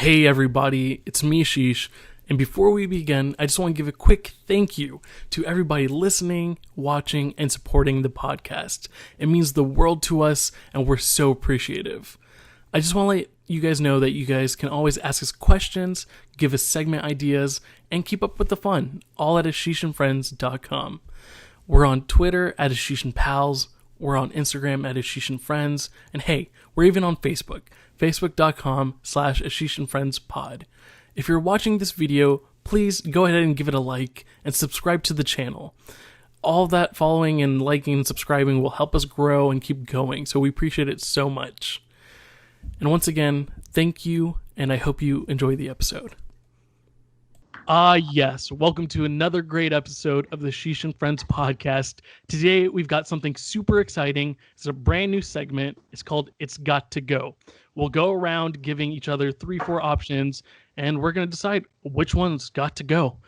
Hey everybody, it's me, Ashish, and before we begin, I just want to give a quick thank you to everybody listening, watching, and supporting the podcast. It means the world to us, and we're so appreciative. I just want to let you guys know that you guys can always ask us questions, give us segment ideas, and keep up with the fun, all at AshishandFriends.com. We're on Twitter at AshishandPals, we're on Instagram at AshishandFriends, and hey, we're even on Facebook, facebook.com/AshishandFriendsPod. If you're watching this video, please go ahead and give it a like and subscribe to the channel. All that following and liking and subscribing will help us grow and keep going, so we appreciate it so much. And once again, thank you, and I hope you enjoy the episode. Yes. Welcome to another great episode of the Ashish and Friends podcast. Today, we've got something super exciting. It's a brand new segment. It's called It's Got to Go. We'll go around giving each other 3-4 options, and we're going to decide which one's got to go.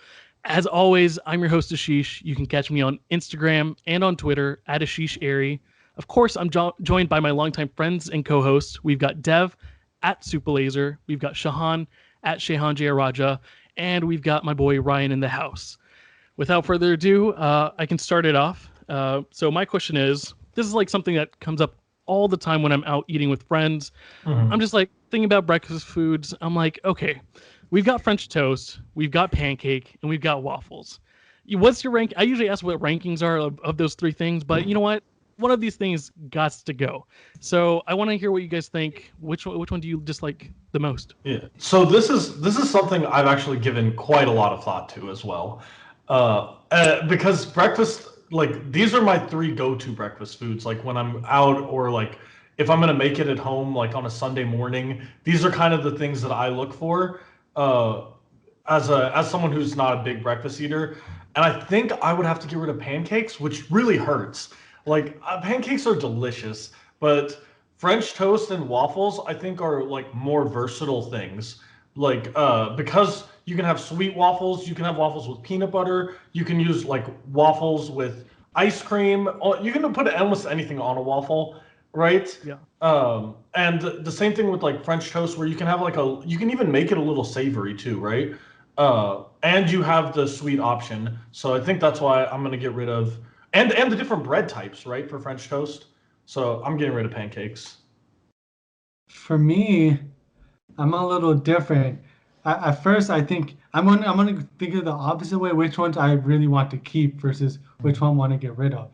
As always, I'm your host, Ashish. You can catch me on Instagram and on Twitter at AshishAiry. Of course, I'm joined by my longtime friends and co-hosts. We've got Dev at Superlaser. We've got Shahan at Shahan Jayaraja. And we've got my boy Ryan in the house. Without further ado, I can start it off. So my question is, this is like something that comes up all the time when I'm out eating with friends. I'm just like thinking about breakfast foods. I'm like, okay, we've got French toast, we've got pancake, and we've got waffles. What's your rank? I usually ask what rankings are of those three things, but you know what? One of these things got to go. So I want to hear what you guys think. Which one do you dislike the most? Yeah. So this is something I've actually given quite a lot of thought to as well, because breakfast, like, these are my 3 go-to breakfast foods. Like when I'm out, or like if I'm gonna make it at home, like on a Sunday morning, these are kind of the things that I look for as someone who's not a big breakfast eater. And I think I would have to get rid of pancakes, which really hurts. Like, pancakes are delicious, but French toast and waffles, I think, are like more versatile things. Like, because you can have sweet waffles, you can have waffles with peanut butter, you can use like waffles with ice cream. You can put almost anything on a waffle, right? Yeah. And the same thing with like French toast, where you can have like you can even make it a little savory too, right? And you have the sweet option. So I think that's why I'm gonna get rid of. And the different bread types, right, for French toast. So I'm getting rid of pancakes. For me, I'm a little different. At first, I think I'm gonna think of the opposite way. Which ones I really want to keep versus which one I want to get rid of.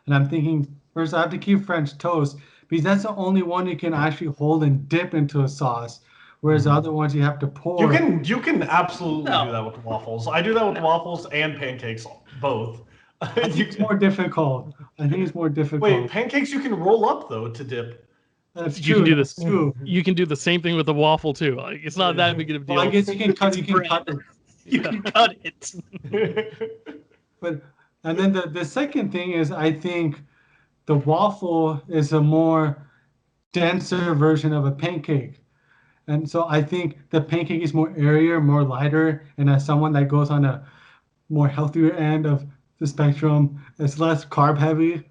And I'm thinking first I have to keep French toast because that's the only one you can actually hold and dip into a sauce. Whereas the other ones you have to pour. You can absolutely do that with waffles. I do that with waffles and pancakes, both. I think it's more difficult. Wait, pancakes you can roll up though to dip. That's You true. can do this. That's true. You can do the same thing with the waffle too. Like, it's not that big of a deal. Well, I guess you can cut. You can cut it. You can cut it. And then the second thing is, I think the waffle is a more denser version of a pancake. And so I think the pancake is more airier, more lighter, and as someone that goes on a more healthier end of the spectrum, it's less carb heavy.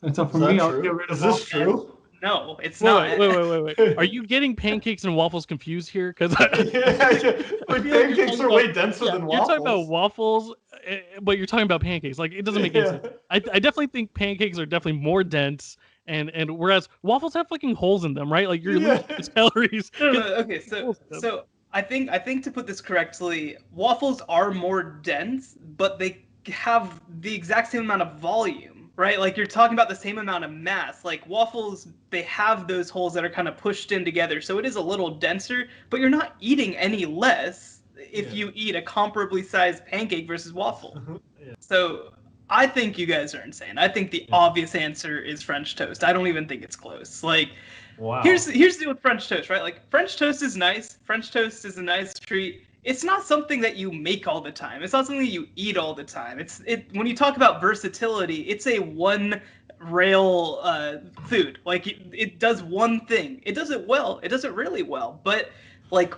And so for me, I'll get rid of Is this true? No, it's not. Wait. Are you getting pancakes and waffles confused here? Because pancakes are way denser than waffles. You're talking about waffles, but you're talking about pancakes. Like, it doesn't make any sense. I definitely think pancakes are definitely more dense, and whereas waffles have fucking holes in them, right? Like, you're losing calories. No, okay, so I think to put this correctly, waffles are more dense, but they have the exact same amount of volume, right? Like, you're talking about the same amount of mass. Like, waffles, they have those holes that are kind of pushed in together, so it is a little denser, but you're not eating any less if you eat a comparably sized pancake versus waffle. So I think you guys are insane. I think the obvious answer is French toast. I don't even think it's close. Like, wow. Here's the deal with French toast, right? Like, French toast is nice. French toast is a nice treat. It's not something that you make all the time. It's not something that you eat all the time. When you talk about versatility, it's a one rail food. Like, it does one thing. It does it well. It does it really well. But like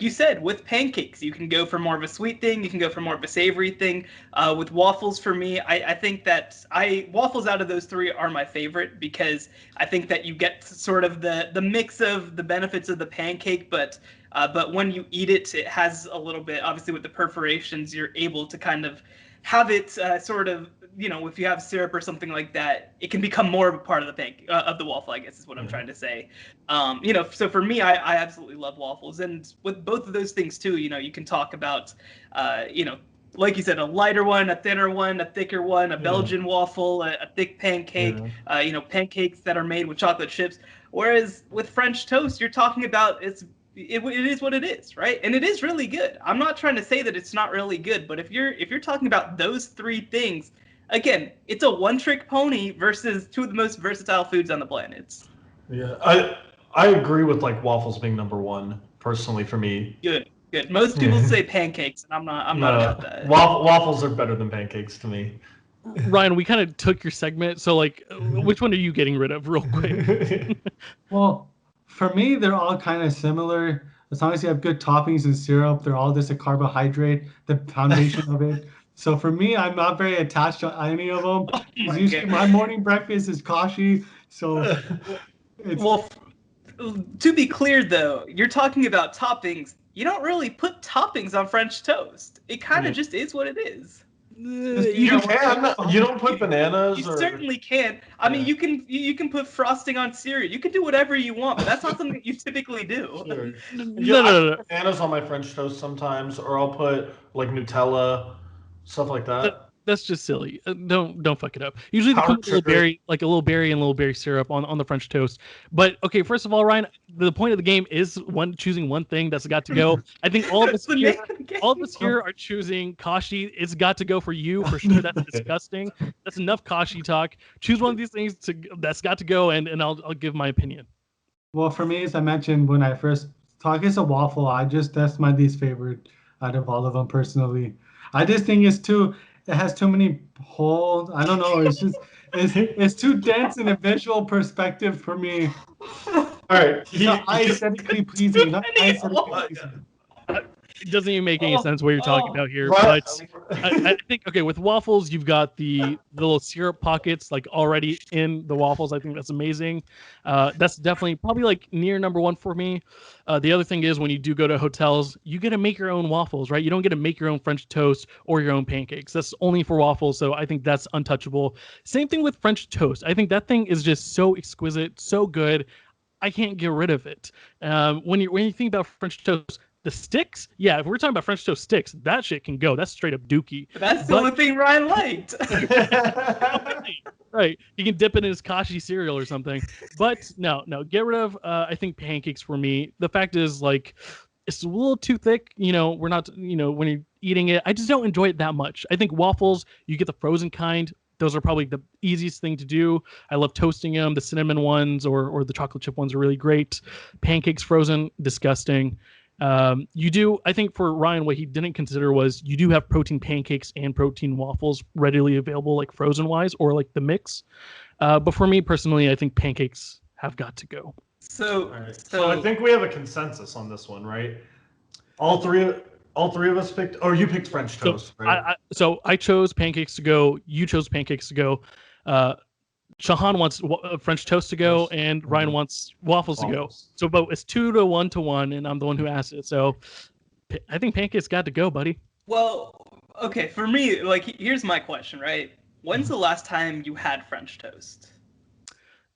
you said, with pancakes, you can go for more of a sweet thing. You can go for more of a savory thing. With waffles, for me, I think that waffles out of those three are my favorite because I think that you get sort of the mix of the benefits of the pancake, but but when you eat it, it has a little bit, obviously with the perforations, you're able to kind of have it sort of, if you have syrup or something like that, it can become more of a part of the of the waffle, I guess is what I'm trying to say. So for me, I absolutely love waffles. And with both of those things too, you can talk about, like you said, a lighter one, a thinner one, a thicker one, a Belgian waffle, a thick pancake, pancakes that are made with chocolate chips. Whereas with French toast, you're talking about it is what it is, right? And it is really good. I'm not trying to say that it's not really good, but if you're talking about those three things, again, it's a one-trick pony versus two of the most versatile foods on the planet. Yeah, I agree with like waffles being number one personally for me. Good. Most people say pancakes, and I'm not about that. Waffles are better than pancakes to me. Ryan, we kind of took your segment, so like, which one are you getting rid of, real quick? Well, for me, they're all kind of similar. As long as you have good toppings and syrup, they're all just a carbohydrate, the foundation of it. So for me, I'm not very attached to any of them. Usually my morning breakfast is kashi. So well, to be clear though, you're talking about toppings. You don't really put toppings on French toast. It kind of just is what it is. You can. You don't put bananas. You certainly can. I mean, you can put frosting on cereal. You can do whatever you want, but that's not something that you typically do. Sure. No. I put bananas on my French toast sometimes, or I'll put like Nutella, stuff like that. That's just silly. Don't fuck it up. Usually they come with a little berry, like a little berry and a little berry syrup on the French toast. But okay, first of all, Ryan, the point of the game is choosing one thing that's got to go. I think all of us here are choosing kashi. It's got to go for you for sure. That's disgusting. That's enough kashi talk. Choose one of these things that's got to go, and I'll give my opinion. Well, for me, as I mentioned when I first talked, it's a waffle. That's my least favorite out of all of them personally. I just think it has too many holes. I don't know. It's just it's too dense in a visual perspective for me. All right. It's not aesthetically pleasing. Not aesthetically pleasing. It doesn't even make any sense what you're talking about here. But I think, okay, with waffles, you've got the little syrup pockets like already in the waffles. I think that's amazing. That's definitely probably like near number one for me. The other thing is when you do go to hotels, you get to make your own waffles, right? You don't get to make your own French toast or your own pancakes. That's only for waffles. So I think that's untouchable. Same thing with French toast. I think that thing is just so exquisite, so good. I can't get rid of it. When you think about French toast, the sticks, yeah, if we're talking about French toast sticks, that shit can go. That's straight up dookie. That's the only thing Ryan liked. Right. You can dip it in his kashi cereal or something. But no, get rid of, I think, pancakes for me. The fact is, like, it's a little too thick. We're not, when you're eating it, I just don't enjoy it that much. I think waffles, you get the frozen kind. Those are probably the easiest thing to do. I love toasting them. The cinnamon ones or the chocolate chip ones are really great. Pancakes frozen, disgusting. I think for Ryan, what he didn't consider was you do have protein pancakes and protein waffles readily available, like frozen wise or like the mix. But for me personally, I think pancakes have got to go. So I think we have a consensus on this one, right? All three of us picked, or you picked French toast, right? So I chose pancakes to go. You chose pancakes to go. Shahan wants French toast to go, and Ryan wants waffles to go. So, but it's 2 to 1 to 1, and I'm the one who asked it. So, I think pancakes got to go, buddy. Well, okay, for me, like, here's my question, right? When's the last time you had French toast?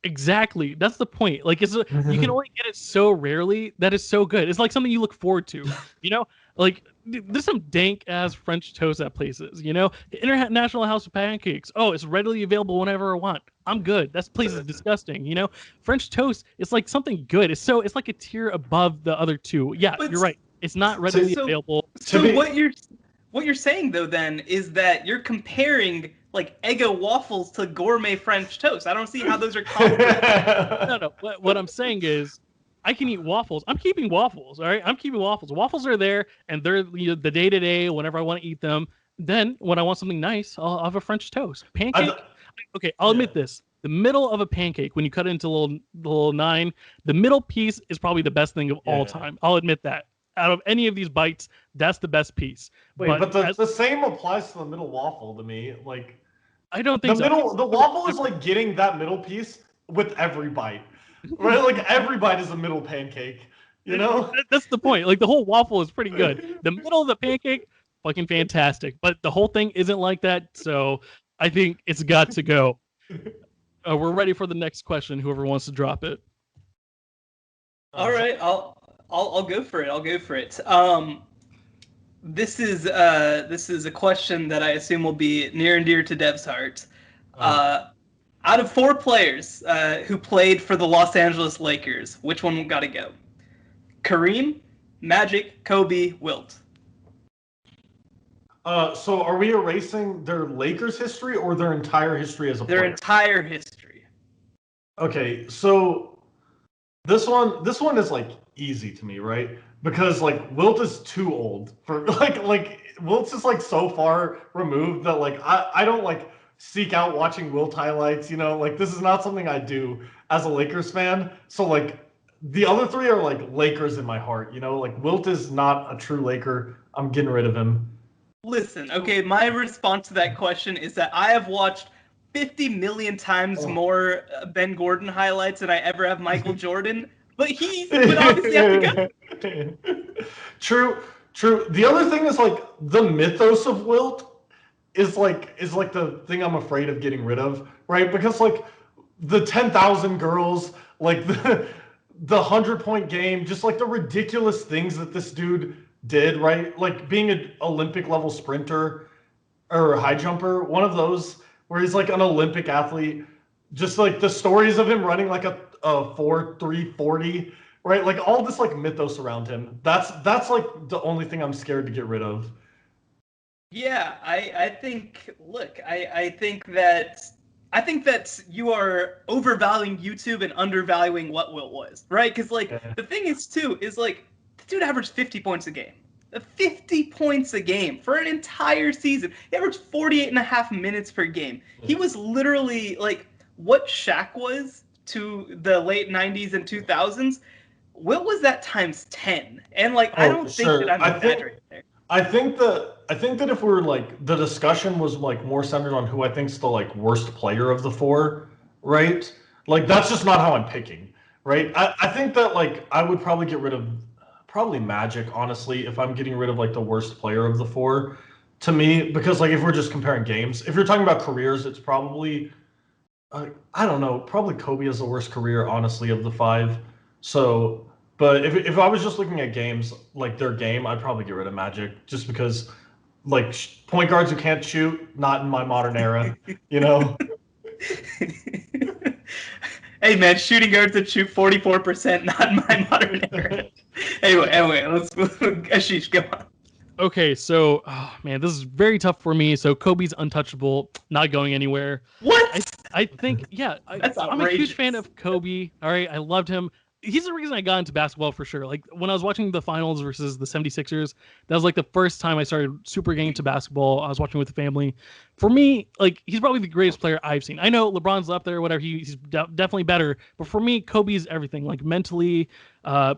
Exactly. That's the point. Like, you can only get it so rarely that is so good. It's like something you look forward to. Like there's some dank ass French toast at places. International House of Pancakes. Oh, it's readily available whenever I want. I'm good. That place is disgusting. French toast. It's like something good. It's like a tier above the other two. Yeah, you're right. It's not readily available. So what you're saying though then is that you're comparing like Eggo waffles to gourmet French toast. I don't see how those are comparable. No. What I'm saying is, I can eat waffles. I'm keeping waffles. All right, I'm keeping waffles. Waffles are there, and they're the day to day. Whenever I want to eat them, then when I want something nice, I'll have a French toast. Pancake. Okay, I'll admit this. The middle of a pancake, when you cut it into little nine, the middle piece is probably the best thing of all time. I'll admit that. Out of any of these bites, that's the best piece. But the same applies to the middle waffle to me. Like, I don't think the waffle is like getting that middle piece with every bite. Right? Like every bite is a middle pancake. You know? That's the point. Like the whole waffle is pretty good. The middle of the pancake, fucking fantastic. But the whole thing isn't like that. So I think it's got to go. We're ready for the next question. Whoever wants to drop it. All right, I'll go for it. I'll go for it. This is a question that I assume will be near and dear to Dev's heart. Out of 4 players who played for the Los Angeles Lakers, which one got to go? Kareem, Magic, Kobe, Wilt. So are we erasing their Lakers history or their entire history as a player? Their entire history. Okay, so this one is like easy to me, right? Because like Wilt is too old for like Wilt's just like so far removed that like I don't like seek out watching Wilt highlights, you know, like this is not something I do as a Lakers fan. So like the other 3 are like Lakers in my heart, you know, like Wilt is not a true Laker. I'm getting rid of him. Listen, okay, my response to that question is that I have watched 50 million times more Ben Gordon highlights than I ever have Michael Jordan, but he would obviously have to go. True. The other thing is like the mythos of Wilt is like the thing I'm afraid of getting rid of, right? Because like the 10,000 girls, like the 100-point game, just like the ridiculous things that this dude did, right? Like being an Olympic level sprinter or high jumper, one of those where he's like an Olympic athlete, just like the stories of him running like a 4.340, right? Like all this like mythos around him. That's like the only thing I'm scared to get rid of. Yeah, I think. Look, I think that you are overvaluing YouTube and undervaluing what Wilt was, right? Because like the thing is too is like the dude averaged 50 points a game. 50 points a game for an entire season. He averaged 48 and a half minutes per game. He was literally like what Shaq was to the late 90s and 2000s. Wilt was that times 10. And like I don't think that I'm exaggerating there. I think that if we're like the discussion was like more centered on who I think's the like worst player of the 4, right? Like that's just not how I'm picking, right? I think that like I would probably get rid of probably Magic, honestly, if I'm getting rid of like the worst player of the 4 to me, because like if we're just comparing games, if you're talking about careers, it's probably I don't know, probably Kobe has the worst career, honestly, of the 5. So, but if I was just looking at games, like their game, I'd probably get rid of Magic just because like point guards who can't shoot, not in my modern era, you know? Hey man, shooting guards that shoot 44%, not in my modern era. Anyway, let's Ashish, go on. Okay, so man, this is very tough for me. So Kobe's untouchable, not going anywhere. What? I think, yeah, I'm a huge fan of Kobe. All right, I loved him. He's the reason I got into basketball for sure. Like when I was watching the finals versus the 76ers, that was like the first time I started super getting into basketball. I was watching with the family. For me, like he's probably the greatest player I've seen. I know LeBron's up there, whatever. He's definitely better. But for me, Kobe's everything. Like mentally,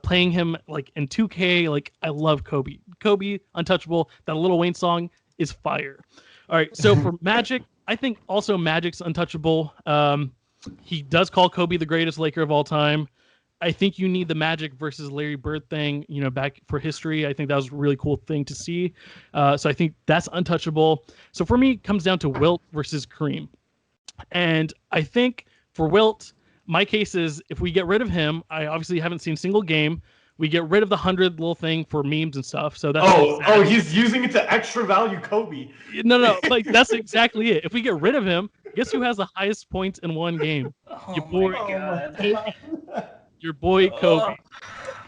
playing him like in 2K, like I love Kobe. Kobe, untouchable. That Lil Wayne song is fire. All right, so for Magic, I think also Magic's untouchable. He does call Kobe the greatest Laker of all time. I think you need the Magic versus Larry Bird thing, you know, back for history. I think that was a really cool thing to see. So I think that's untouchable. So for me, it comes down to Wilt versus Kareem. And I think for Wilt, my case is if we get rid of him, I obviously haven't seen a single game. We get rid of the 100 little thing for memes and stuff. So that's he's using it to extra value Kobe. No, like that's exactly it. If we get rid of him, guess who has the highest points in one game? Your boy Kobe. Oh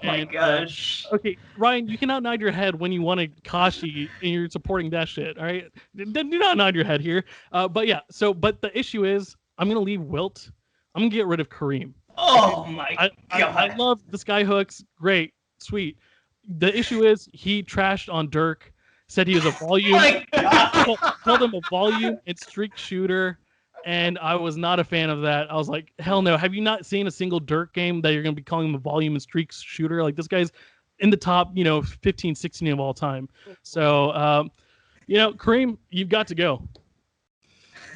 my gosh. Okay, Ryan, you cannot nod your head when you want to Kashi and you're supporting that shit. All right, do not nod your head here. But yeah. So, but the issue is, I'm gonna leave Wilt. I'm gonna get rid of Kareem. Oh my god. I love the sky hooks. Great, sweet. The issue is he trashed on Dirk. Said he was a volume. Called him a volume and streak shooter. And I was not a fan of that. I was like, hell no. Have you not seen a single Dirk game that you're going to be calling him a volume and streaks shooter? Like, this guy's in the top, 15, 16 of all time. So, Kareem, you've got to go.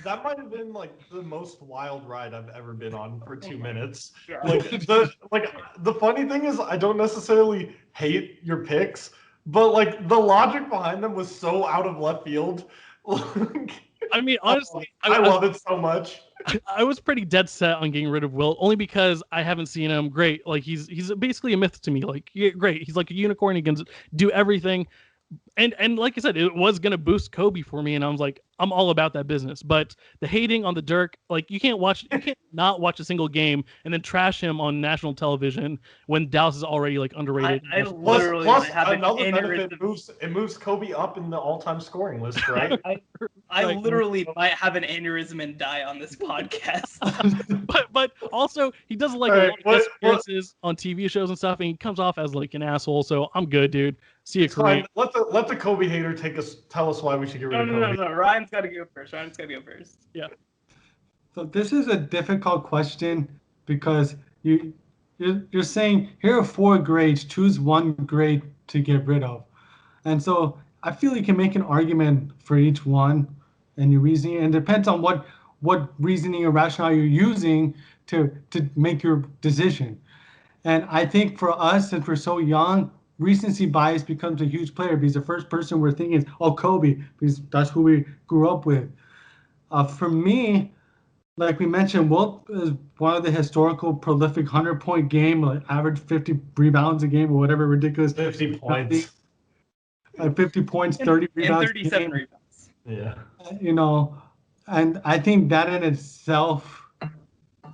that might have been like the most wild ride I've ever been on for 2 minutes. God. The funny thing is I don't necessarily hate your picks, but like the logic behind them was so out of left field. I mean, honestly, I love it so much. I was pretty dead set on getting rid of Wilt only because I haven't seen him. Great, like he's basically a myth to me. Like, yeah, great, he's like a unicorn. He can do everything. And like I said, it was gonna boost Kobe for me, and I was like, I'm all about that business. But the hating on the Dirk, like you can't not watch a single game and then trash him on national television when Dallas is already like underrated. I Plus, literally have an another benefit aneurysm. moves Kobe up in the all-time scoring list, right? I Like, literally might have an aneurysm and die on this podcast. but also he does like All a right, lot of what- guest appearances on TV shows and stuff, and he comes off as like an asshole. So I'm good, dude. See you, It's fine. Kareem. Let the Kobe hater tell us why we should get rid No, of Kobe. no. Ryan's got to go first. Yeah. So this is a difficult question because you're saying here are 4 grades, choose 1 grade to get rid of, and so I feel you can make an argument for each one, and your reasoning, and it depends on what reasoning or rationale you're using to make your decision. And I think for us, since we're so young, recency bias becomes a huge player because the first person we're thinking is, oh, Kobe, because that's who we grew up with. For me, like we mentioned, Wilt is one of the historical prolific 100-point game, like average 50 rebounds a game or whatever ridiculous. 50 points. 50 points, 30 and rebounds. 37 rebounds. Yeah. You know, and I think that in itself,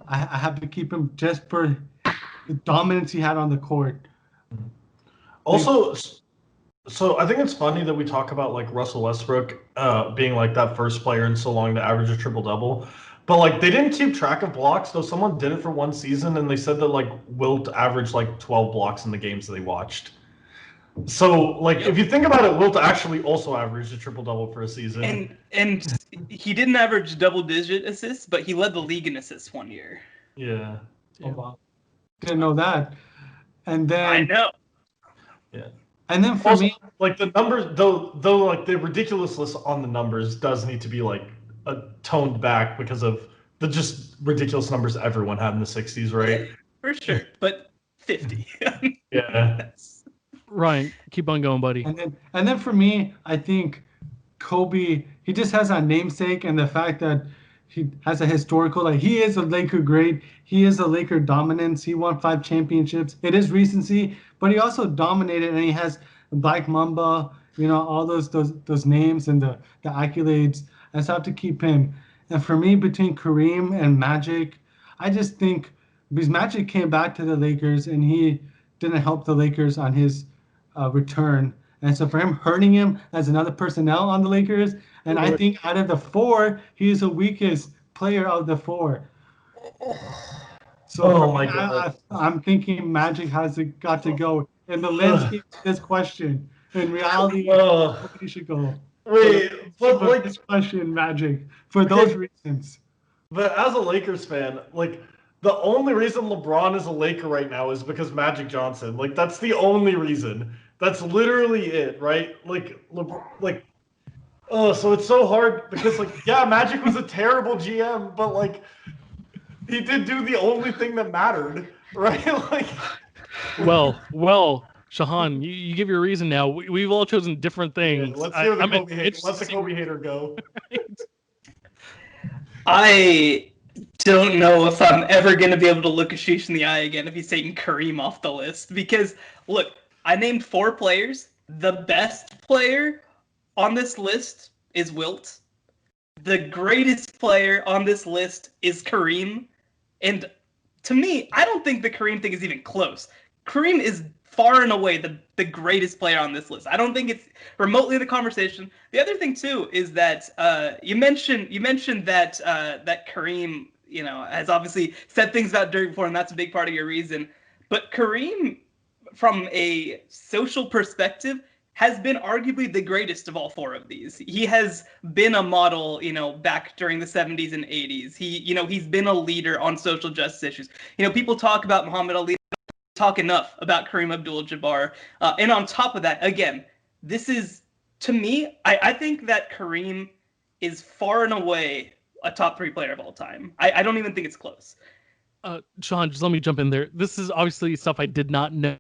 I have to keep him just for the dominance he had on the court. Also, so I think it's funny that we talk about like Russell Westbrook being like that first player in so long to average a triple-double. But like they didn't keep track of blocks, though someone did it for one season, and they said that like Wilt averaged like 12 blocks in the games that they watched. So like if you think about it, Wilt actually also averaged a triple-double for a season. And he didn't average double-digit assists, but he led the league in assists one year. Yeah. Oh, wow. Didn't know that. And then I know. Yeah. And then for Also, me, like the numbers, though, like the ridiculousness on the numbers does need to be like toned back because of the just ridiculous numbers everyone had in the 60s, right? For sure, but 50. Yeah. Ryan, keep on going, buddy. and then for me, I think Kobe, he just has that namesake and the fact that he has a historical, like he is a Laker great. He is a Laker dominance. He won 5 championships. It is recency, but he also dominated, and he has Black Mamba, you know, all those names and the accolades. I just have to keep him. And for me, between Kareem and Magic, I just think because Magic came back to the Lakers and he didn't help the Lakers on his return. And so for him, hurting him as another personnel on the Lakers, and I think out of the 4, he is the weakest player of the 4. So Oh my God. I'm thinking Magic has got to go. In the landscape of this question, in reality, nobody should go. Wait, but like this question, Magic, for those reasons. But as a Lakers fan, like the only reason LeBron is a Laker right now is because Magic Johnson. Like that's the only reason. That's literally it, right? So it's so hard because like yeah, Magic was a terrible GM, but like he did do the only thing that mattered, right? Like Well, Shahan, you give your reason now. We've all chosen different things. let's hear the Kobe hater. Let the Kobe hater go. I don't know if I'm ever going to be able to look Ashish in the eye again if he's taking Kareem off the list. Because, look, I named 4 players. The best player on this list is Wilt. The greatest player on this list is Kareem. And to me, I don't think the Kareem thing is even close. Kareem is far and away the greatest player on this list. I don't think it's remotely the conversation. The other thing too is that you mentioned that that Kareem, you know, has obviously said things about Dirk before, and that's a big part of your reason. But Kareem, from a social perspective, has been arguably the greatest of all 4 of these. He has been a model, you know, back during the 70s and 80s. He's been a leader on social justice issues. You know, people talk about Muhammad Ali, talk enough about Kareem Abdul-Jabbar. And on top of that, again, this is, to me, I think that Kareem is far and away a top 3 player of all time. I don't even think it's close. Sean, just let me jump in there. This is obviously stuff I did not know.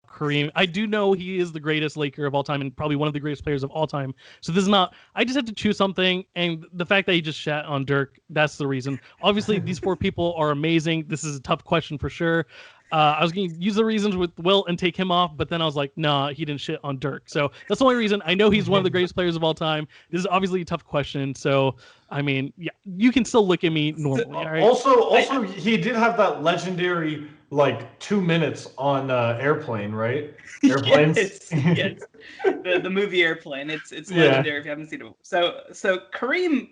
Kareem, I do know he is the greatest Laker of all time and probably one of the greatest players of all time. So this is not. I just had to choose something, and the fact that he just shat on Dirk, that's the reason. Obviously, these 4 people are amazing. This is a tough question for sure. I was going to use the reasons with Wilt and take him off, but then I was like, nah, he didn't shit on Dirk. So that's the only reason. I know he's one of the greatest players of all time. This is obviously a tough question. So, I mean, yeah, you can still look at me normally. All right? Also, he did have that legendary, like, 2 minutes on Airplane, right? Airplanes. Yes. The movie Airplane. It's legendary if you haven't seen it. So Kareem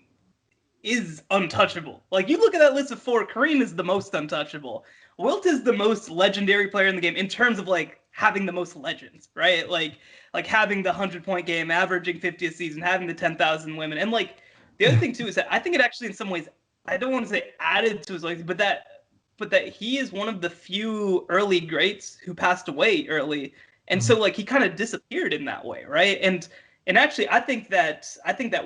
is untouchable. Like, you look at that list of 4, Kareem is the most untouchable. Wilt is the most legendary player in the game in terms of like having the most legends, right? Like having the 100-point game, averaging 50 a season, having the 10,000 women, and like the other thing too is that I think it actually in some ways, I don't want to say added to his legacy, but that he is one of the few early greats who passed away early, and so like he kind of disappeared in that way, right? And actually I think that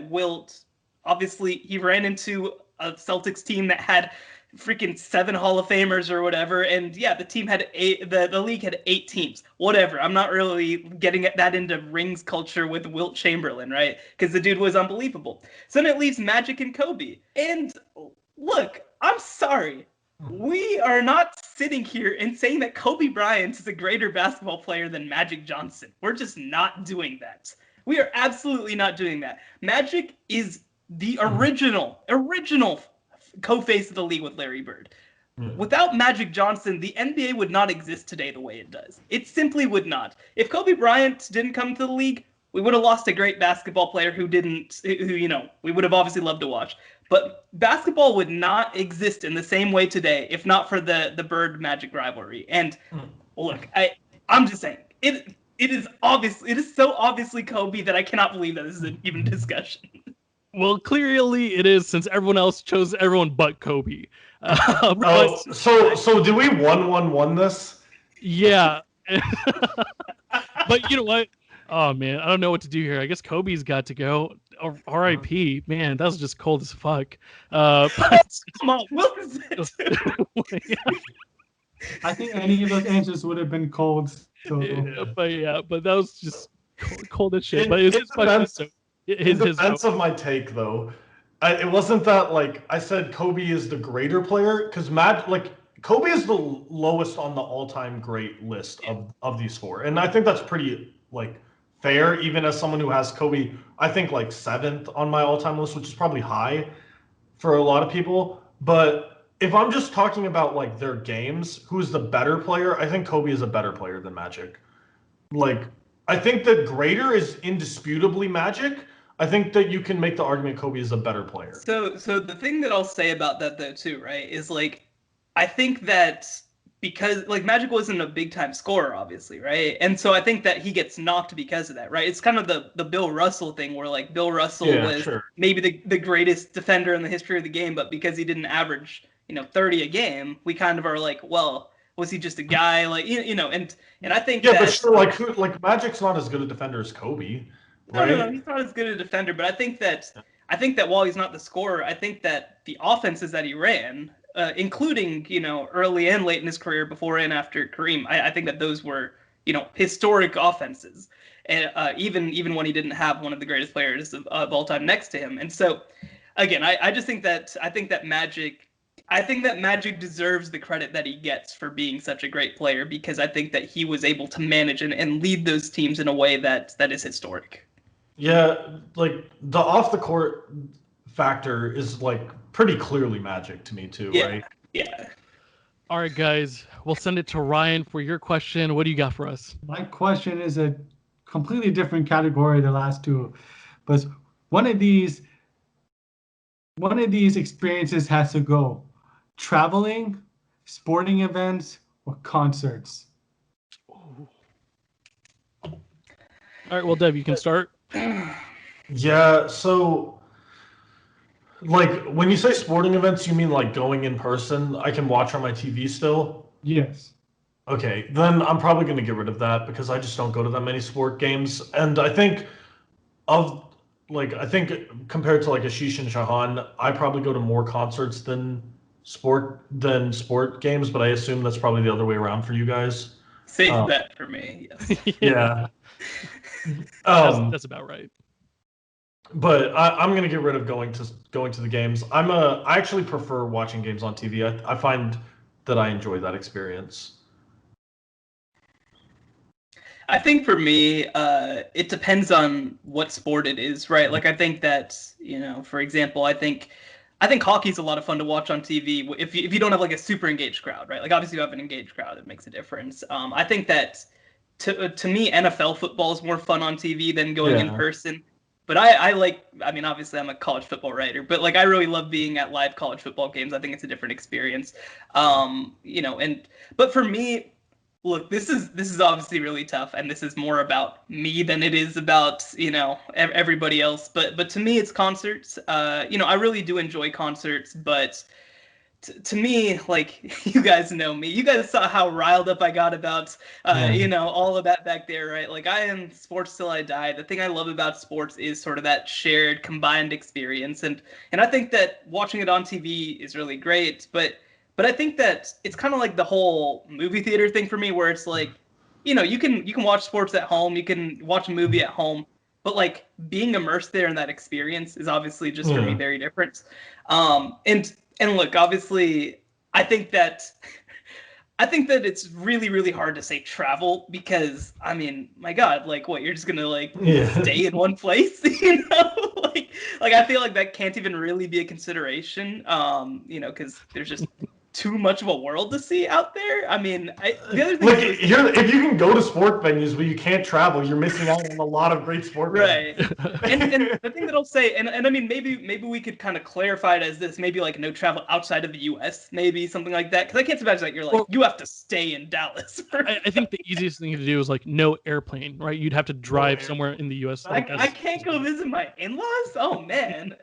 Wilt, obviously he ran into a Celtics team that had freaking 7 Hall of Famers or whatever, and yeah, the team had the league had 8 teams. Whatever. I'm not really getting that into rings culture with Wilt Chamberlain, right? Because the dude was unbelievable. So then it leaves Magic and Kobe. And look, I'm sorry. We are not sitting here and saying that Kobe Bryant is a greater basketball player than Magic Johnson. We're just not doing that. We are absolutely not doing that. Magic is the original co-face of the league with Larry Bird. Without Magic Johnson, the NBA would not exist today the way it does. It simply would not. If Kobe Bryant didn't come to the league, we would have lost a great basketball player who we would have obviously loved to watch. But basketball would not exist in the same way today if not for the Bird Magic rivalry. And look, I'm just saying, it is so obviously Kobe that I cannot believe that this is an even discussion. Well, clearly it is, since everyone else chose everyone but Kobe. So did we 1-1-1 this? Yeah. But you know what? Oh, man, I don't know what to do here. I guess Kobe's got to go. R.I.P. Man, that was just cold as fuck. Come on, what was it? I think any of those answers would have been cold. So. But that was just cold as shit. But in defense of my take, though, it wasn't that like I said Kobe is the greater player, because Kobe is the lowest on the all-time great list of these 4, and I think that's pretty like fair, even as someone who has Kobe, I think like 7th on my all-time list, which is probably high for a lot of people. But if I'm just talking about like their games, who's the better player, I think Kobe is a better player than Magic. Like, I think that greater is indisputably Magic. I think that you can make the argument Kobe is a better player. So the thing that I'll say about that though too, right, is like I think that because like Magic wasn't a big time scorer, obviously, right? And so I think that he gets knocked because of that, right? It's kind of the Bill Russell thing where like Bill Russell was maybe the greatest defender in the history of the game, but because he didn't average 30 a game, we kind of are like, well, was he just a guy like and I think but sure, like Magic's not as good a defender as Kobe. Right? No, he's not as good a defender, but I think that while he's not the scorer, I think that the offenses that he ran, including early and late in his career, before and after Kareem, I think that those were historic offenses, and even when he didn't have one of the greatest players of all time next to him. And so, again, I just think that Magic deserves the credit that he gets for being such a great player, because I think that he was able to manage and lead those teams in a way that is historic. Yeah, like the off the court factor is like pretty clearly Magic to me too, right? Yeah. All right, guys, we'll send it to Ryan for your question. What do you got for us? My question is a completely different category than the last 2, but one of these experiences has to go: traveling, sporting events, or concerts. All right, well, Dev, you can start. Yeah, so like when you say sporting events, you mean like going in person? I can watch on my TV still? Yes. Okay, then I'm probably going to get rid of that because I just don't go to that many sport games. And I think of like I think compared to like Ashish and Shahan, I probably go to more concerts than sport games, but I assume that's probably the other way around for you guys. Safe bet for me. Yes. Yeah. That's about right. But I'm gonna get rid of going to the games. I actually prefer watching games on TV. I find that I enjoy that experience. I think for me, it depends on what sport it is, right? Like I think that, for example, I think hockey's a lot of fun to watch on TV if you don't have like a super engaged crowd, right? Like obviously you have an engaged crowd, it makes a difference. I think that to me, NFL football is more fun on TV than going in person. But I mean, obviously I'm a college football writer, but like I really love being at live college football games. I think it's a different experience. But for me, look, this is obviously really tough, and this is more about me than it is about everybody else. But to me, it's concerts. I really do enjoy concerts, but to me, like you guys know me, you guys saw how riled up I got about all of that back there, right? Like I am sports till I die. The thing I love about sports is sort of that shared combined experience, and I think that watching it on TV is really great, but I think that it's kind of like the whole movie theater thing for me, where it's like, you can watch sports at home, you can watch a movie at home, but like being immersed there in that experience is obviously just for me very different. And look, obviously, I think that it's really, really hard to say travel because I mean, my God, like what, you're just gonna stay in one place, like I feel like that can't even really be a consideration, because there's just too much of a world to see out there. I mean, the other thing if you can go to sport venues but you can't travel, you're missing out on a lot of great sport right. venues. and the thing that I'll say, and I mean, maybe we could kind of clarify it as this, maybe like no travel outside of the U.S., maybe something like that, because I can't imagine that you're like, you have to stay in Dallas. I think the easiest thing to do is like no airplane, right? You'd have to drive somewhere in the U.S. I can't go visit my in-laws. Oh man.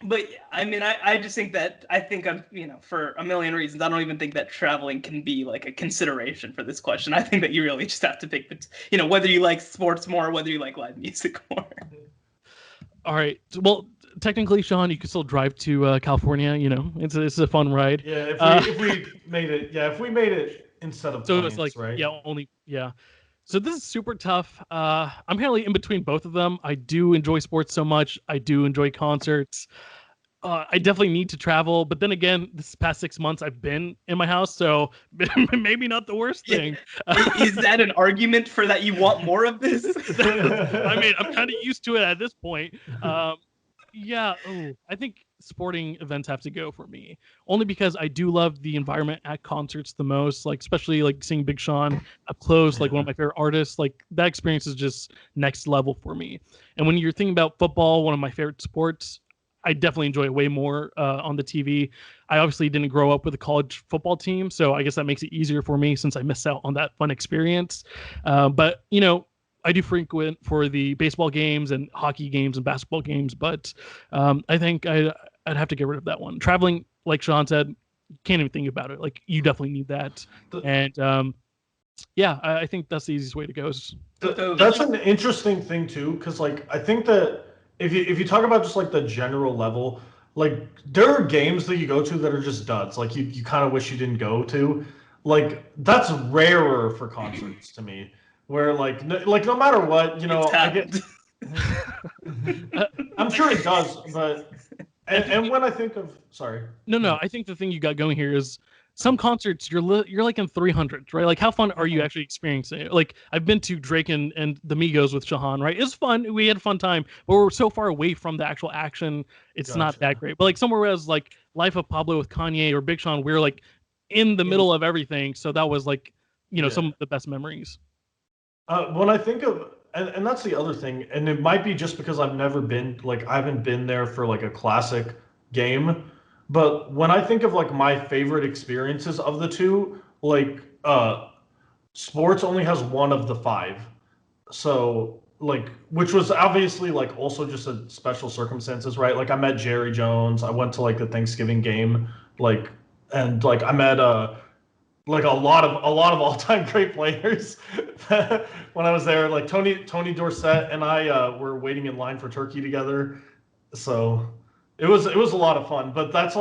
But I mean, I just think that I'm, for a million reasons, I don't even think that traveling can be like a consideration for this question. I think that you really just have to pick, whether you like sports more, or whether you like live music more. All right. Well, technically, Sean, you can still drive to California. It's a fun ride. Yeah, if we made it instead of so planes, it's like right? So this is super tough. I'm kind of in between both of them. I do enjoy sports so much. I do enjoy concerts. I definitely need to travel, but then again, this past 6 months I've been in my house, so maybe not the worst thing. Is that an argument for that you want more of this? I mean, I'm kind of used to it at this point. I think sporting events have to go for me, only because I do love the environment at concerts the most, like especially like seeing Big Sean up close, like one of my favorite artists. Like that experience is just next level for me. And when you're thinking about football, one of my favorite sports, I definitely enjoy it way more on the TV. I obviously didn't grow up with a college football team, so I guess that makes it easier for me since I missed out on that fun experience. But I do frequent for the baseball games and hockey games and basketball games, but I think I'd have to get rid of that one. Traveling, like Sean said, can't even think about it. Like you definitely need that, and I think that's the easiest way to go. That's an interesting thing too, because like I think that if you talk about just like the general level, like there are games that you go to that are just duds. Like you kind of wish you didn't go to. Like that's rarer for concerts to me. Where like no matter what, I get. I'm sure it does, but and when I think of No, I think the thing you got going here is some concerts you're like in 300s, right? Like how fun are you actually experiencing it? Like I've been to Drake and the Migos with Shahan, right? It's fun. We had a fun time, but we're so far away from the actual action. It's not that great. But like somewhere else like Life of Pablo with Kanye or Big Sean, we're like in the middle of everything. So that was like, some of the best memories. When I think of, and that's the other thing, and it might be just because I've never been, like, I haven't been there for like a classic game, but when I think of like my favorite experiences of the two, like, sports only has one of the five. So, like, which was obviously like also just a special circumstances, right? Like, I met Jerry Jones, I went to like the Thanksgiving game, like, and like I met like a lot of all-time great players when I was there. Like Tony Dorsett and I were waiting in line for turkey together, so it was a lot of fun. But that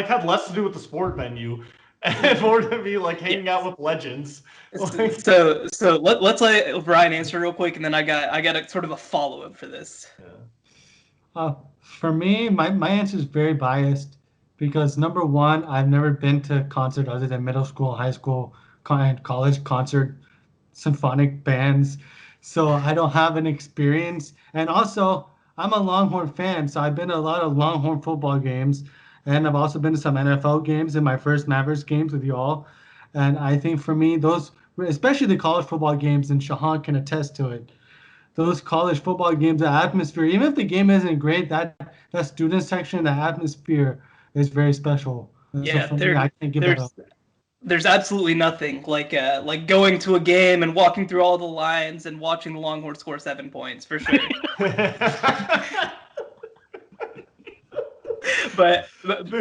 had less to do with the sport venue and more to be like hanging out with legends. So let's let Brian answer real quick, and then I got a sort of a follow-up for this. For me, my answer is very biased because number one, I've never been to a concert other than middle school, high school, and college concert symphonic bands. So I don't have an experience. And also, I'm a Longhorn fan, so I've been to a lot of Longhorn football games. And I've also been to some NFL games in my first Mavericks games with you all. And I think for me, those, especially the college football games, and Shahan can attest to it, those college football games, the atmosphere, even if the game isn't great, that student section, the atmosphere is very special. Yeah, so for me, I can't give that up. There's absolutely nothing like going to a game and walking through all the lines and watching the Longhorns score 7 points for sure. but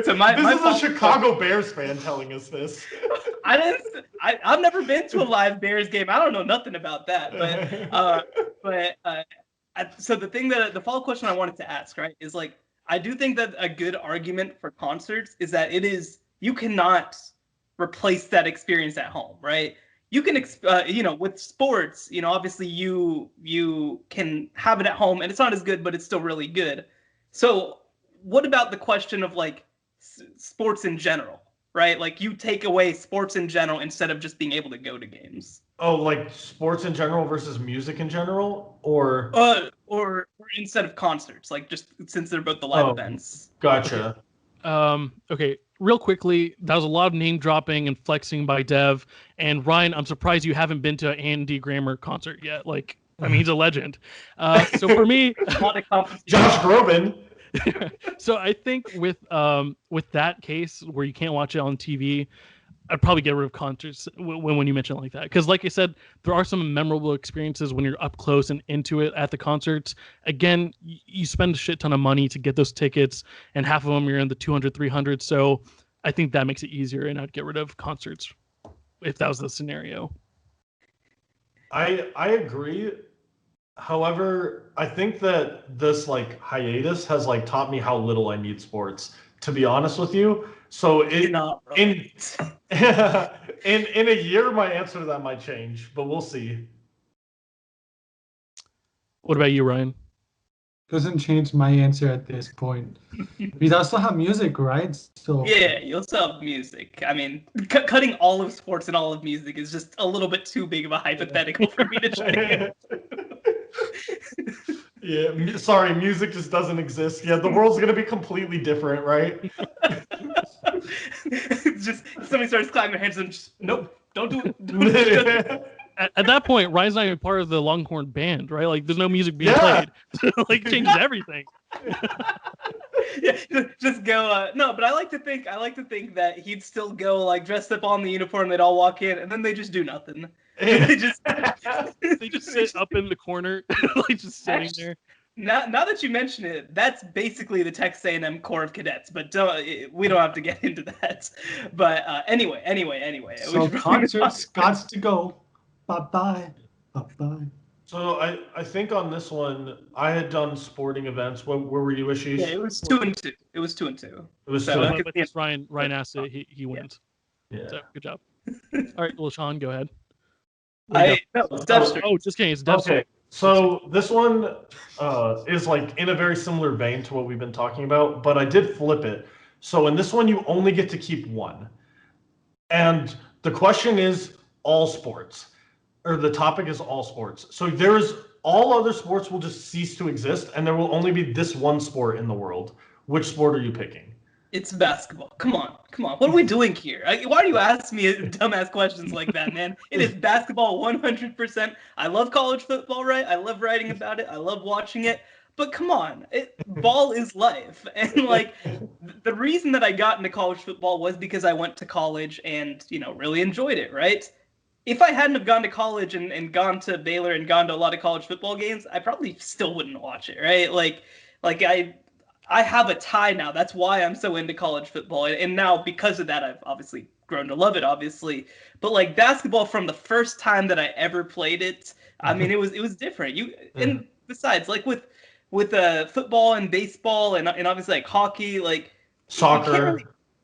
so my this is a Chicago Bears fan telling us this. I've never been to a live Bears game. I don't know nothing about that. So the follow-up question I wanted to ask, right, is like, I do think that a good argument for concerts is that you cannot replace that experience at home, right? You can, with sports, obviously you can have it at home and it's not as good, but it's still really good. So what about the question of like sports in general, right? Like you take away sports in general instead of just being able to go to games. Oh, like sports in general versus music in general, or instead of concerts, like just since they're both the live events. Gotcha. Okay. Real quickly, that was a lot of name dropping and flexing by Dev. And Ryan, I'm surprised you haven't been to an Andy Grammer concert yet. Like, I mean, he's a legend. So for me, Josh Groban. So I think with that case where you can't watch it on TV, I'd probably get rid of concerts when you mention it like that. Because like I said, there are some memorable experiences when you're up close and into it at the concerts. Again, you spend a shit ton of money to get those tickets, and half of them you're in the 200, 300. So I think that makes it easier, and I'd get rid of concerts if that was the scenario. I agree. However, I think that this like hiatus has like taught me how little I need sports, to be honest with you. So in a year, my answer to that might change, but we'll see. What about you, Ryan? Doesn't change my answer at this point. We also have music, right? So yeah, you still have music. I mean, cutting all of sports and all of music is just a little bit too big of a hypothetical for me to try to get. Yeah, sorry, music just doesn't exist. Yeah, the world's gonna be completely different, right? Just somebody starts clapping their hands and just nope, don't do it. At that point, Ryan's not even part of the Longhorn band, right? Like, there's no music being played. Like, changes everything. Yeah, just go. No, but I like to think that he'd still go like dressed up on the uniform. They'd all walk in, and then they just do nothing. They just sit up in the corner, like just sitting there. Now that you mention it, that's basically the Texas A&M Corps of Cadets. But we don't have to get into that. But anyway. So concerts got to go. Bye-bye. So I think on this one, I had done sporting events. Where were you, Ashish? Yeah, it was 2-2. It was 2-2. It was so, 2. But yes, Ryan asked it. He wins. Yeah. So good job. All right, well, Sean, go ahead. Just kidding. It's Dev's. Okay. So this one is like in a very similar vein to what we've been talking about, but I did flip it. So in this one, you only get to keep one. And the question is all sports, or the topic is all sports. So all other sports will just cease to exist, and there will only be this one sport in the world. Which sport are you picking? It's basketball. Come on. What are we doing here? Why do you ask me dumbass questions like that, man? It is basketball 100%. I love college football, right? I love writing about it. I love watching it. But come on, ball is life. And like the reason that I got into college football was because I went to college and, really enjoyed it, right? If I hadn't have gone to college and gone to Baylor and gone to a lot of college football games, I probably still wouldn't watch it, right? Like I have a tie now. That's why I'm so into college football. And now because of that, I've obviously grown to love it, obviously. But like basketball, from the first time that I ever played it, I mean, it was different. And besides, like with football and baseball and obviously like hockey, like Soccer.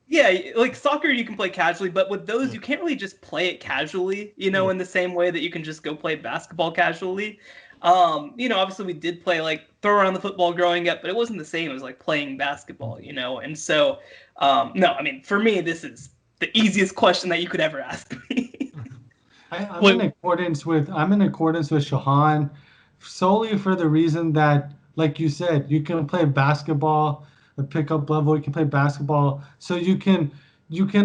yeah, like soccer you can play casually, but with those you can't really just play it casually, in the same way that you can just go play basketball casually. Obviously we did play like throw around the football growing up, but it wasn't the same as like playing basketball, And so, no, I mean, for me, this is the easiest question that you could ever ask me. I'm in accordance with Shahan, solely for the reason that, like you said, you can play basketball, the pickup level. You can play basketball, so you can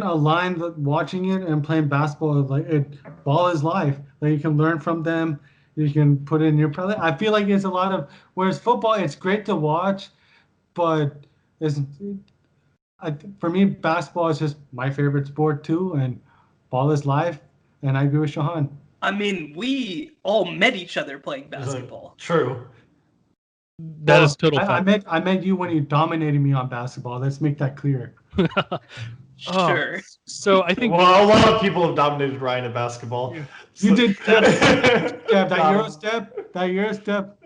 align watching it and playing basketball. Like ball is life. Like you can learn from them. You can put it in your play. I feel like it's a lot of, whereas football, it's great to watch, but for me, basketball is just my favorite sport too, and ball is life. And I agree with Shahan. I mean, we all met each other playing basketball. True. That is total fact. I met you when you dominated me on basketball. Let's make that clear. Sure. So I think a lot of people have dominated Ryan at basketball. You did that Euro step.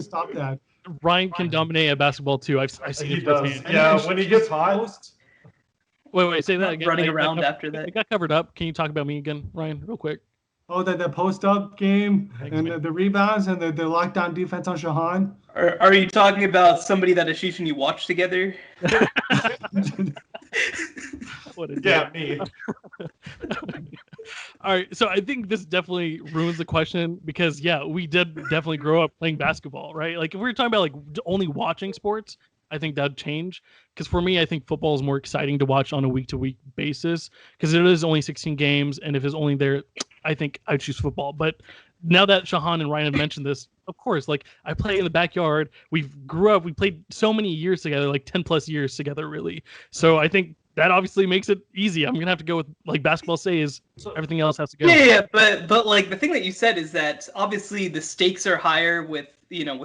Stop that. Ryan can dominate at basketball too. I've seen He it does. firsthand. Yeah, when he gets hot. Wait, say that again. Running around after that. I got covered up. Can you talk about me again, Ryan, real quick? Oh, the post-up game and the rebounds and the lockdown defense on Shahan. Are you talking about somebody that Ashish and you watched together? Yeah, me. All right, so I think this definitely ruins the question because, yeah, we did definitely grow up playing basketball, right? Like if we were talking about like only watching sports, I think that'd change. Because for me, I think football is more exciting to watch on a week-to-week basis because it is only 16 games, and if it's only there, I think I'd choose football. But now that Shahan and Ryan have mentioned this, of course, like I play in the backyard. We played so many years together, like 10 plus years together, really. So I think that obviously makes it easy. I'm gonna have to go with like basketball says. Everything else has to go. Yeah, but like the thing that you said is that obviously the stakes are higher with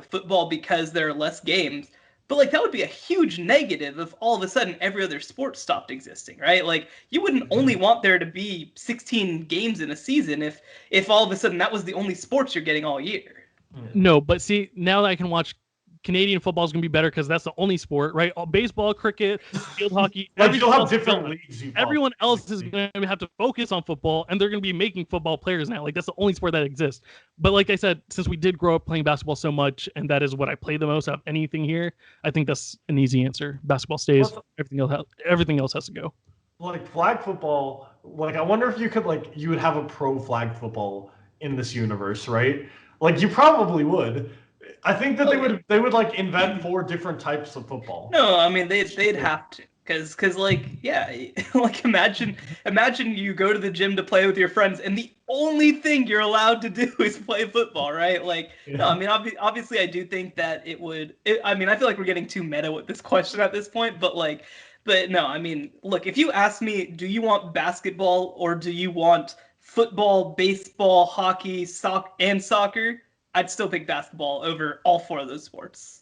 football because there are less games. But like that would be a huge negative if all of a sudden every other sport stopped existing, right? Like you wouldn't only want there to be 16 games in a season if all of a sudden that was the only sports you're getting all year. No, but see, now that I can watch Canadian football is going to be better because that's the only sport, right? Baseball, cricket, field hockey. You'll have different leagues. Everyone else is going to have to focus on football, and they're going to be making football players now. Like that's the only sport that exists. But like I said, since we did grow up playing basketball so much, and that is what I play the most of anything here, I think that's an easy answer. Basketball stays. Everything else has to go. Like flag football. Like I wonder if you would have a pro flag football in this universe, right? Like you probably would. I think that they would like invent 4 different types of football. No, I mean they'd have to, cause like yeah, like imagine you go to the gym to play with your friends and the only thing you're allowed to do is play football, right? Like no, I mean obviously I do think that I mean I feel like we're getting too meta with this question at this point, but no, I mean look, if you ask me, do you want basketball or do you want football, baseball, hockey, soccer? I'd still pick basketball over all 4 of those sports.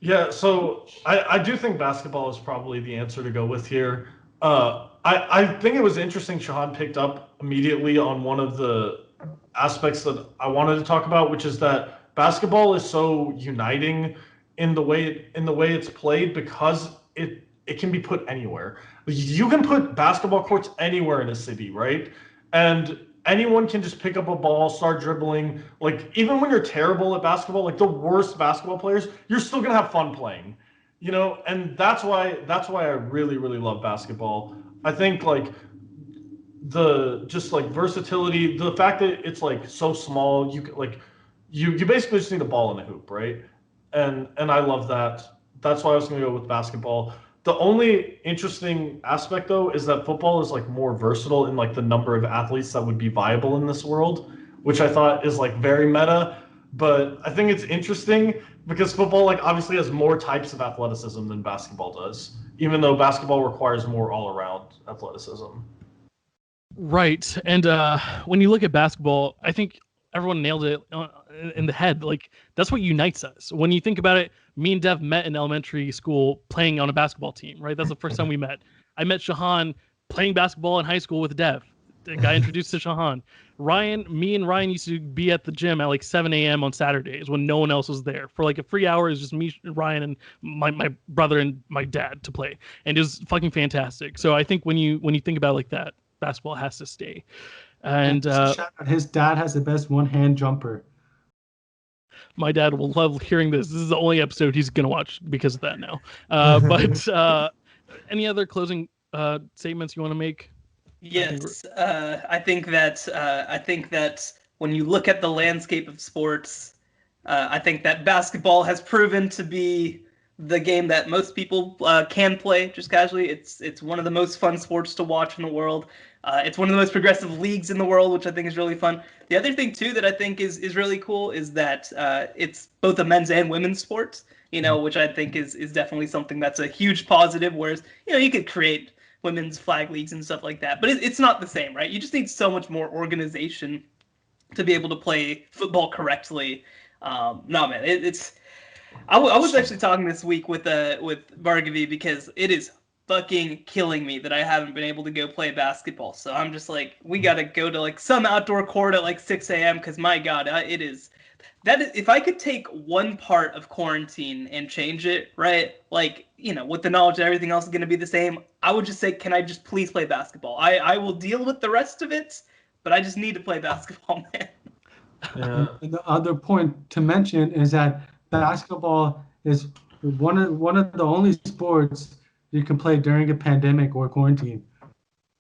Yeah, so I do think basketball is probably the answer to go with here. I think it was interesting Shahan picked up immediately on one of the aspects that I wanted to talk about, which is that basketball is so uniting in the way it's played because it can be put anywhere. You can put basketball courts anywhere in a city, right? And anyone can just pick up a ball, start dribbling. Like even when you're terrible at basketball, like the worst basketball players, you're still gonna have fun playing, And that's why I really really love basketball. I think like the just like versatility, the fact that it's like so small, you basically just need a ball in a hoop, right? And I love that. That's why I was gonna go with basketball. The only interesting aspect, though, is that football is like more versatile in like the number of athletes that would be viable in this world, which I thought is like very meta. But I think it's interesting because football like obviously has more types of athleticism than basketball does, even though basketball requires more all-around athleticism. Right, and when you look at basketball, I think everyone nailed it in the head. Like that's what unites us. When you think about it, me and Dev met in elementary school playing on a basketball team, right? That's the first time we met. I met Shahan playing basketball in high school with Dev. The guy introduced to Shahan. Me and Ryan used to be at the gym at like 7 a.m. on Saturdays when no one else was there. For like a free hour, it was just me, Ryan, and my brother and my dad to play. And it was fucking fantastic. So I think when you think about it like that, basketball has to stay. And his dad has the best one-hand jumper. My dad will love hearing this. This is the only episode he's going to watch because of that now. But any other closing statements you want to make? Yes, I think that when you look at the landscape of sports, I think that basketball has proven to be the game that most people can play just casually. It's one of the most fun sports to watch in the world. It's one of the most progressive leagues in the world, which I think is really fun. The other thing too that I think is really cool is that it's both a men's and women's sport. Which I think is definitely something that's a huge positive. Whereas you could create women's flag leagues and stuff like that, but it's not the same, right? You just need so much more organization to be able to play football correctly. No, man, I was actually talking this week with Vargavi because it is fucking killing me that I haven't been able to go play basketball. So I'm just like, we got to go to like some outdoor court at like 6 a.m. because my God, it is. That is, if I could take one part of quarantine and change it, right? Like, with the knowledge that everything else is going to be the same, I would just say, can I just please play basketball? I will deal with the rest of it, but I just need to play basketball, man. Yeah. And the other point to mention is that basketball is one of the only sports you can play during a pandemic or quarantine.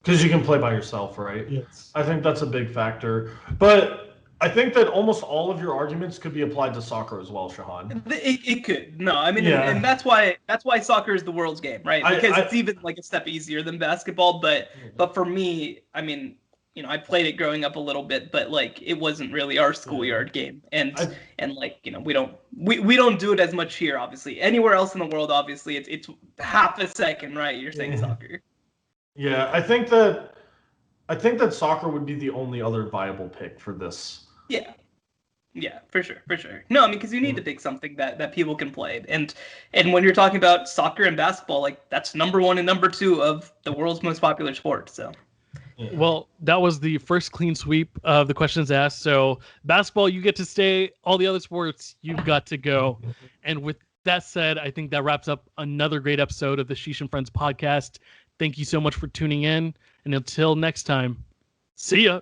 Because you can play by yourself, right? Yes. I think that's a big factor. But I think that almost all of your arguments could be applied to soccer as well, Shahan. It could. No, I mean, and that's why soccer is the world's game, right? Because it's even like a step easier than basketball. But for me, I mean, I played it growing up a little bit, but like it wasn't really our schoolyard game, and like we don't do it as much here. Obviously, anywhere else in the world, obviously, it's half a second, right? You're saying soccer. Yeah, I think that soccer would be the only other viable pick for this. Yeah, for sure. No, I mean, because you need to pick something that people can play, and when you're talking about soccer and basketball, like that's number 1 and number 2 of the world's most popular sports. So, well, that was the first clean sweep of the questions asked. So, basketball, you get to stay. All the other sports, you've got to go. And with that said, I think that wraps up another great episode of the Sheesh and Friends podcast. Thank you so much for tuning in, and until next time, see ya.